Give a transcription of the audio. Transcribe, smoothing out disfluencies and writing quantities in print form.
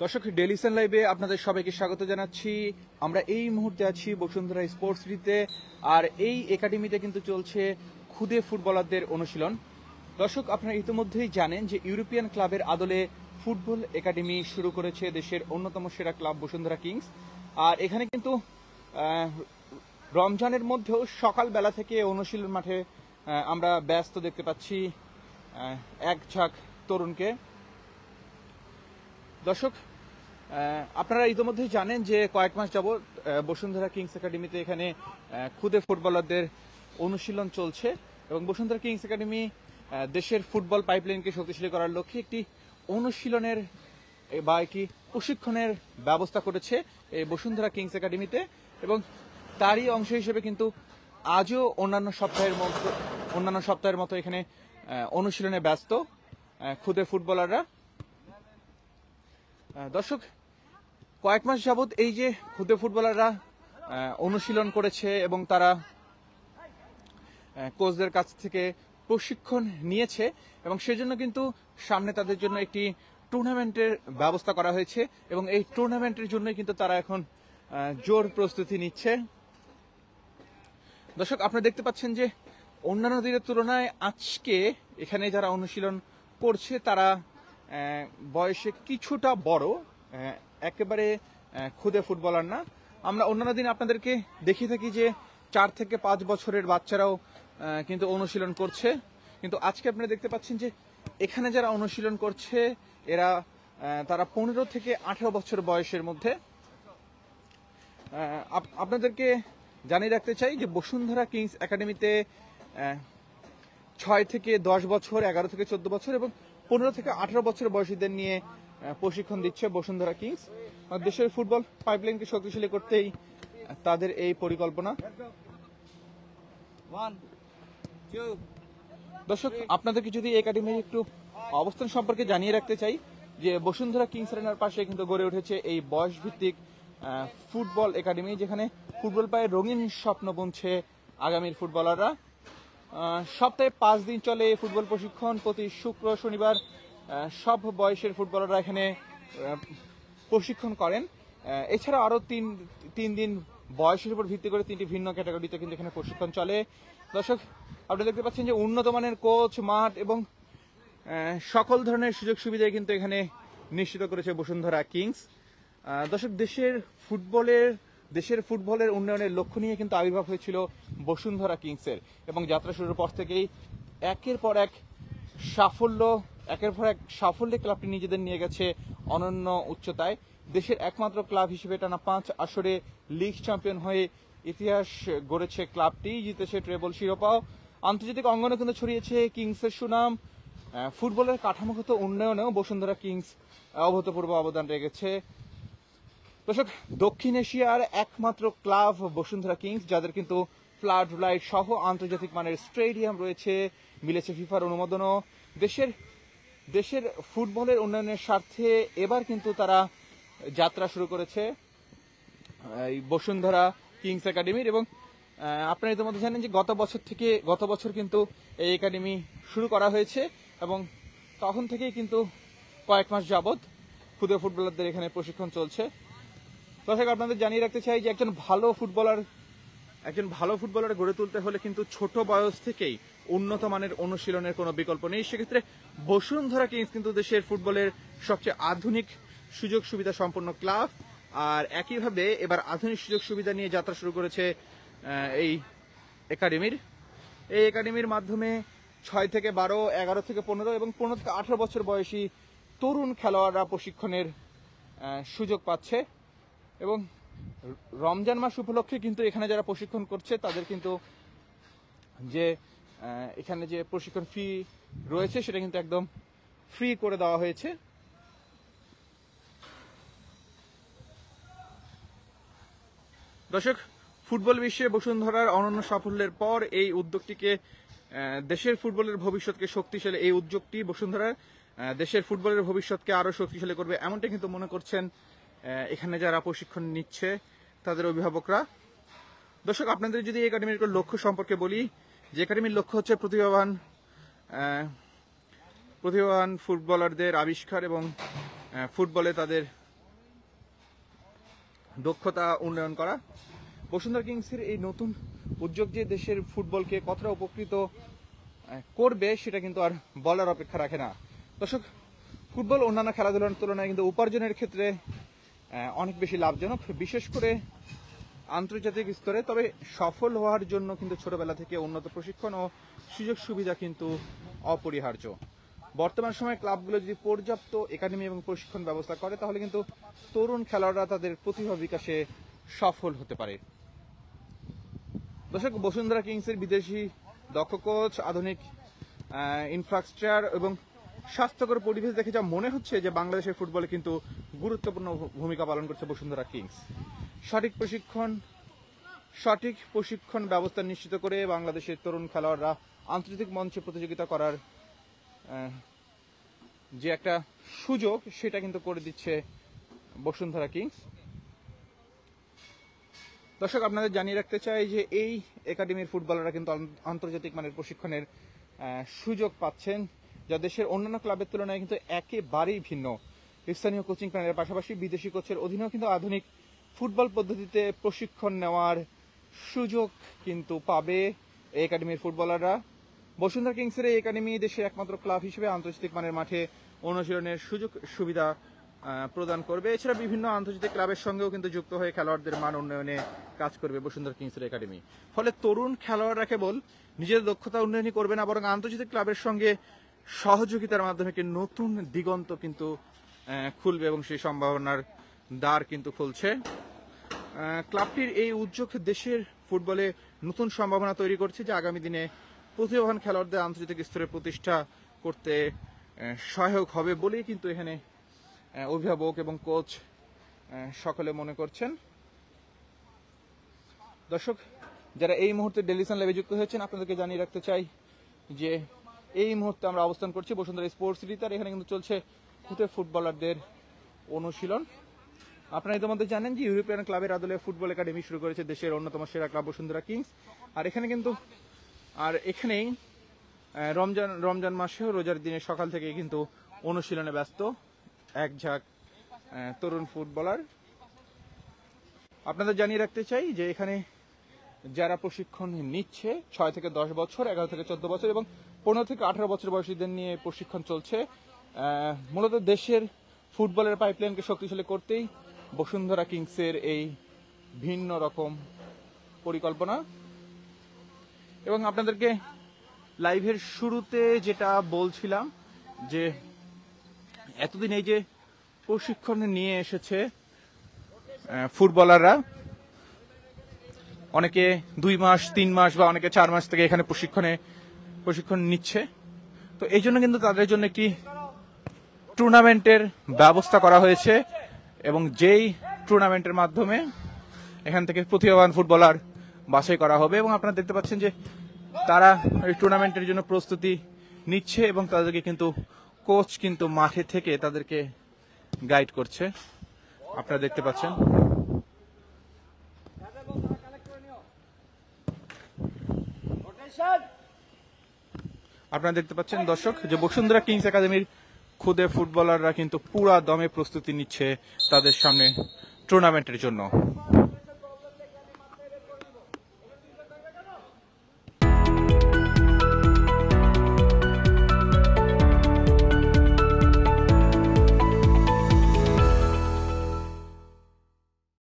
দর্শক, ডেলিসন লাইভে আপনাদের সবাইকে স্বাগত জানাচ্ছি। আমরা এই মুহূর্তে আছি বসুন্ধরা স্পোর্টস সিটিতে, আর এই একাডেমিতে কিন্তু চলছে খুদে ফুটবলারদের অনুশীলন। দর্শক, আপনারা ইতিমধ্যেই জানেন যে ইউরোপিয়ান ক্লাবের আদলে ফুটবল একাডেমি শুরু করেছে দেশের অন্যতম সেরা ক্লাব বসুন্ধরা কিংস। আর এখানে কিন্তু রমজানের মধ্যেও সকালবেলা থেকে অনুশীলন মাঠে আমরা ব্যস্ত দেখতে পাচ্ছি এক ঝাঁক তরুণকে। দর্শক, আপনারা ইতিমধ্যেই জানেন যে কয়েক মাস যাবৎ বসুন্ধরা কিংস একাডেমিতে এখানে খুদে ফুটবলারদের অনুশীলন চলছে এবং বসুন্ধরা কিংস একাডেমি দেশের ফুটবল পাইপলাইনকে শক্তিশালী করার লক্ষ্যে একটি অনুশীলনের বা একটি প্রশিক্ষণের ব্যবস্থা করেছে এই বসুন্ধরা কিংস একাডেমিতে, এবং তারই অংশ হিসেবে কিন্তু আজও অন্যান্য সপ্তাহের মতো এখানে অনুশীলনে ব্যস্ত খুদে ফুটবলাররা। দর্শক, কয়েক মাস যাবৎ এই যে খুদে ফুটবলাররা অনুশীলন করেছে এবং তারা কোচদের কাছ থেকে প্রশিক্ষণ নিয়েছে, এবং সেজন্য কিন্তু সামনে তাদের জন্য একটি টুর্নামেন্টের ব্যবস্থা করা হয়েছে এবং এই টুর্নামেন্টের জন্যই কিন্তু তারা এখন জোর প্রস্তুতি নিচ্ছে। দর্শক, আপনারা দেখতে পাচ্ছেন যে অন্যান্য দিনের তুলনায় আজকে এখানে যারা অনুশীলন করছে তারা বয়সে কিছুটা বড়, একেবারে খুদে ফুটবলার না। আমরা অন্যান্য দিন আপনাদেরকে দেখিয়ে থাকি যে 4 থেকে 5 বছরের বাচ্চারাও কিন্তু অনুশীলন করছে, কিন্তু আজকে আপনারা দেখতে পাচ্ছেন যে এখানে যারা অনুশীলন করছে তারা 15 থেকে 18 বছর বয়সের মধ্যে। আপনাদেরকে জানিয়ে রাখতে চাই যে বসুন্ধরা কিংস একাডেমিতে 6 থেকে 10 বছর, 11 থেকে 14 বছর এবং 15 থেকে 18 বছর বয়সীদের নিয়ে প্রশিক্ষণ দিচ্ছে বসুন্ধরা কিংস। দেশের ফুটবল পাইপলাইনকে শক্তিশালী করতেই তাদের এই পরিকল্পনা। দর্শক, আপনাদেরকে যদি একাডেমির একটু অবস্থান সম্পর্কে জানিয়ে রাখতে চাই যে বসুন্ধরা কিংস আরেনার পাশে কিন্তু গড়ে উঠেছে এই বয়স ভিত্তিক ফুটবল একাডেমি, যেখানে ফুটবল পায়ে রঙিন স্বপ্ন বুনছে আগামীর ফুটবলাররা। সপ্তাহে 5 দিন চলে ফুটবল প্রশিক্ষণ। প্রতি শুক্র শনিবার সব বয়সের ফুটবলাররা এখানে প্রশিক্ষণ করেন। এছাড়া আরো তিন দিন বয়সের উপর ভিত্তি করে 3টি ভিন্ন ক্যাটাগরিতে কিন্তু এখানে প্রশিক্ষণ চলে। দর্শক, আপনারা দেখতে পাচ্ছেন যে উন্নত মানের কোচ, মাঠ এবং সকল ধরনের সুযোগ সুবিধা কিন্তু এখানে নিশ্চিত করেছে বসুন্ধরা কিংস। দর্শক, দেশের ফুটবলের উন্নয়নের লক্ষ্য নিয়ে কিন্তু আবির্ভাব হয়েছিল বসুন্ধরা কিংসের, এবং যাত্রা শুরুর পর থেকেই একের পর এক সাফল্যে ক্লাবটি নিজেদের নিয়ে গেছে অনন্য উচ্চতায়। দেশের একমাত্র ক্লাব হিসেবে টানা 5 আসরে লিগ চ্যাম্পিয়ন হয়ে ইতিহাস গড়েছে ক্লাবটি, জিতেছে ট্রেবল শিরোপাও। আন্তর্জাতিক অঙ্গনে কিন্তু ছড়িয়েছে কিংসের সুনাম। ফুটবলের কাঠামোগত উন্নয়নেও বসুন্ধরা কিংস অভূতপূর্ব অবদান রেখেছে। দর্শক, দক্ষিণ এশিয়ার একমাত্র ক্লাব বসুন্ধরা কিংস, যাদের কিন্তু ফ্লাড লাইট সহ আন্তর্জাতিক মানের স্টেডিয়াম রয়েছে, মিলেছে ফিফার অনুমোদনও। দেশের ফুটবলের উন্নয়নের স্বার্থে এবার কিন্তু তারা যাত্রা শুরু করেছে এই বসুন্ধরা কিংস একাডেমির, এবং আপনারা ইতিমধ্যে জানেন যে গত বছর কিন্তু এই একাডেমি শুরু করা হয়েছে এবং তখন থেকেই কিন্তু কয়েক মাস যাবৎ খুদে ফুটবলারদের এখানে প্রশিক্ষণ চলছে। দর্শক, আপনাদের জানিয়ে রাখতে চাই যে একজন ভালো ফুটবলার গড়ে তুলতে হলে কিন্তু ছোট বয়স থেকেই উন্নত মানের অনুশীলনের কোনো বিকল্প নেই। সেক্ষেত্রে বসুন্ধরা কিংস কিন্তু দেশের ফুটবলের সবচেয়ে আধুনিক সুযোগ সুবিধা সম্পন্ন ক্লাব, আর একইভাবে এবার আধুনিক সুযোগ সুবিধা নিয়ে যাত্রা শুরু করেছে এই একাডেমির মাধ্যমে 6 থেকে 12, 11 থেকে 15 এবং 15 থেকে 18 বছর বয়সী তরুণ খেলোয়াড়রা প্রশিক্ষণের সুযোগ পাচ্ছে। এবং রমজান মাস উপলক্ষে কিন্তু এখানে যারা প্রশিক্ষণ করছে তাদের কিন্তু এখানে যে প্রশিক্ষণ ফি রয়েছে সেটা কিন্তু একদম ফ্রি করে দেওয়া হয়েছে। দর্শক, ফুটবল বিশ্বে বসুন্ধরার অনন্য সাফল্যের পর এই উদ্যোগটিকে দেশের ফুটবলের ভবিষ্যৎকে শক্তিশালী, এই উদ্যোগটি বসুন্ধরার দেশের ফুটবলের ভবিষ্যৎকে আরো শক্তিশালী করবে, এমনটা কিন্তু মনে করছেন এখানে যারা প্রশিক্ষণ নিচ্ছে তাদের অভিভাবকরা। দর্শক, আপনাদের যদি একাডেমির লক্ষ্য সম্পর্কে বলি, যে একাডেমির লক্ষ্য হচ্ছে প্রতিভাবান ফুটবলারদের আবিষ্কার এবং ফুটবলে তাদের দক্ষতা উন্নয়ন করা। বসুন্ধরা কিংসের এই নতুন উদ্যোগ যে দেশের ফুটবলকে কতটা উপকৃত করবে সেটা কিন্তু আর বলার অপেক্ষা রাখে না। দর্শক, ফুটবল অন্যান্য খেলাধুলার তুলনায় কিন্তু উপার্জনের ক্ষেত্রে অনেক বেশি লাভজনক, বিশেষ করে আন্তর্জাতিক স্তরে। তবে সফল হওয়ার জন্য কিন্তু ছোটবেলা থেকে উন্নত প্রশিক্ষণ ও সুযোগ সুবিধা কিন্তু অপরিহার্য। বর্তমান সময়ে ক্লাবগুলো যদি পর্যাপ্ত একাডেমি এবং প্রশিক্ষণ ব্যবস্থা করে তাহলে কিন্তু তরুণ খেলোয়াড়রা তাদের প্রতিভা বিকাশে সফল হতে পারে। দর্শক, বসুন্ধরা কিংসের বিদেশি দক্ষ কোচ, আধুনিক ইনফ্রাস্ট্রাকচার এবং স্বাস্থ্যকর পরিবেশ দেখে যা মনে হচ্ছে যে বাংলাদেশের ফুটবলে কিন্তু গুরুত্বপূর্ণ ভূমিকা পালন করছে বসুন্ধরা কিংস। সঠিক প্রশিক্ষণ ব্যবস্থা নিশ্চিত করে বাংলাদেশের তরুণ খেলোয়াড়রা আন্তর্জাতিক মঞ্চে প্রতিযোগিতা করার যে একটা সুযোগ সেটা কিন্তু করে দিচ্ছে বসুন্ধরা কিংস। দর্শক, আপনাদের জানিয়ে রাখতে চাই যে এই একাডেমির ফুটবলাররা কিন্তু আন্তর্জাতিক মানের প্রশিক্ষণের সুযোগ পাচ্ছেন, যা দেশের অন্যান্য ক্লাবের তুলনায় কিন্তু একেবারেই ভিন্ন। স্থানীয় কোচিং প্ল্যানের পাশাপাশি বিদেশি কোচের অধীনেও কিন্তু আধুনিক ফুটবল পদ্ধতিতে প্রশিক্ষণ নেওয়ার সুযোগ কিন্তু পাবে এই একাডেমির ফুটবলাররা। বসুন্ধরা কিংসের এই একাডেমি দেশের একমাত্র ক্লাব হিসেবে আন্তর্জাতিক মানের মাঠে অনুশীলনের সুযোগ সুবিধা প্রদান করবে। এছাড়া বিভিন্ন আন্তর্জাতিক ক্লাবের সঙ্গেও কিন্তু যুক্ত হয়ে খেলোয়াড়দের মান উন্নয়নে কাজ করবে বসুন্ধরা কিংসের একাডেমি। ফলে তরুণ খেলোয়াড়রা কেবল নিজেদের দক্ষতা উন্নয়নই করবে না, বরং আন্তর্জাতিক ক্লাবের সঙ্গে সহযোগিতার মাধ্যমে একটি নতুন দিগন্ত কিন্তু খুলবে এবং সেই সম্ভাবনার দ্বার কিন্তু খুলছে। ক্লাবটির এই উদ্যোগ দেশের ফুটবলে নতুন সম্ভাবনা তৈরি করছে, যা আগামী দিনে প্রতিভাবান খেলোয়াড়দের আন্তর্জাতিক স্তরে প্রতিষ্ঠা করতে সহায়ক হবে বলেই কিন্তু এখানে অভিভাবক এবং কোচ সকলে মনে করছেন। দর্শক, যারা এই মুহূর্তে ডেইলি সান লাইভে যুক্ত হয়েছেন, আপনাদেরকে জানিয়ে রাখতে চাই যে এই মুহূর্তে আমরা অবস্থান করছি বসুন্ধরা স্পোর্টস সিটিতে। আর এখানে কিন্তু চলছে খুদে ফুটবলারদের অনুশীলন। আপনারা ইতিমধ্যে জানেন যে ইউরোপিয়ান ক্লাবের আদলে ফুটবল একাডেমি শুরু করেছে দেশের অন্যতম সেরা ক্লাব বসুন্ধরা কিংস। আর এখানেই রমজান মাসেও রোজার দিনে সকাল থেকে কিন্তু অনুশীলনে ব্যস্ত এক ঝাঁক তরুণ ফুটবলার। আপনাদের জানিয়ে রাখতে চাই যে এখানে যারা প্রশিক্ষণ নিচ্ছে 6 থেকে 10 বছর, 11 থেকে 14 বছর এবং 15 থেকে 18 বছর বয়সীদের নিয়ে প্রশিক্ষণ চলছে। মূলত দেশের ফুটবলের পাইপলাইনকে শক্তিশালী করতেই বসুন্ধরা কিংসের এই ভিন্ন রকম পরিকল্পনা। এবং আপনাদেরকে লাইভের শুরুতে যেটা বলছিলাম যে এতদিন এই যে প্রশিক্ষণ নিয়ে এসেছে ফুটবলাররা, অনেকে 2 মাস 3 মাস বা অনেকে 4 মাস থেকে এখানে প্রশিক্ষণ নিচ্ছে। তো এই জন্য কিন্তু তাদের জন্য একটি টুর্নামেন্টের ব্যবস্থা করা হয়েছে এবং যেই টুর্নামেন্টের মাধ্যমে এখান থেকে প্রতিভাবান ফুটবলার বাছাই করা হবে। এবং আপনারা দেখতে পাচ্ছেন যে তারা এই টুর্নামেন্টের জন্য প্রস্তুতি নিচ্ছে এবং তাদেরকে কিন্তু কোচ কিন্তু মাঠে থেকে তাদেরকে গাইড করছে, আপনারা দেখতে পাচ্ছেন। আপনারা দেখতে পাচ্ছেন দর্শক যে বসুন্ধরা কিংস একাডেমির খুদে ফুটবলাররা কিন্তু পুরা দমে প্রস্তুতি নিচ্ছে তাদের সামনে টুর্নামেন্টের জন্য।